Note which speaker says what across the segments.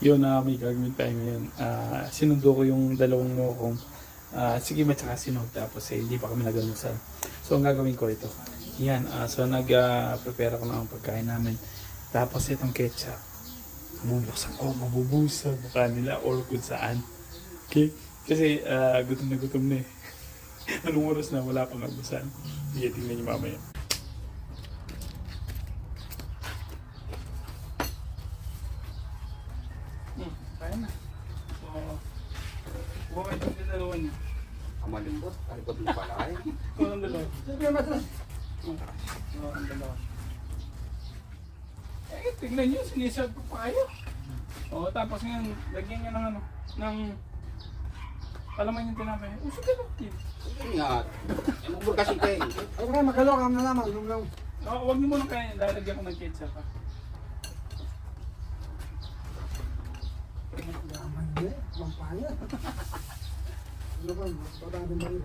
Speaker 1: Yun na may gagawin tayo ngayon. Sinundo ko yung dalawang mokong. Sige at saka sinog. Tapos hindi pa kami nag-almusal. So ang gagawin ko ito. Yan. So nag-prepare ako ng pagkain namin. Tapos itong ketchup. Bubuksan ko. Mabubusa mukha nila or kung saan. Okay? Kasi gutom na eh. Anong oras na wala pang almusal? Sige, tingnan niyo mamaya. Kaya na. So, buka ito yung dalawa niya.
Speaker 2: Ang malambot. Alipot mo pala eh.
Speaker 1: Ito ang dalawa. Ito ang dalawa. Eh, tignan niyo, sinisag ko pa kayo. O, tapos ngayon, lagyan niya ng ano, ng palaman yung tinapay. O, sige lang, kid.
Speaker 2: Ingat. Anong mo kasi kayo?
Speaker 3: Ay, kaya magkalo ka na naman.
Speaker 1: Huwag niyo muna kaya, lalagyan ko ng ketchup ha.
Speaker 3: Daman niya, mampaya. Ano ba, matadang ba rin?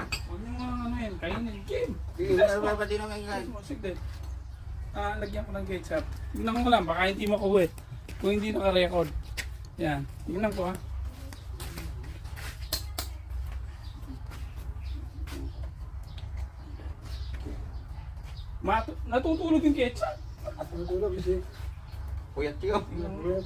Speaker 1: Huwag niyo mga ano yan, kainin. Game!
Speaker 2: Ano ba din naman nga?
Speaker 1: Sige. Lagyan ko ng ketchup. Tignan ko lang, baka hindi makuha eh. Kung hindi naka-record. Yan, tignan ko ha. Natutulog yung ketchup.
Speaker 3: Natulog kasi.
Speaker 2: Puyat yun.
Speaker 1: Tignan mo.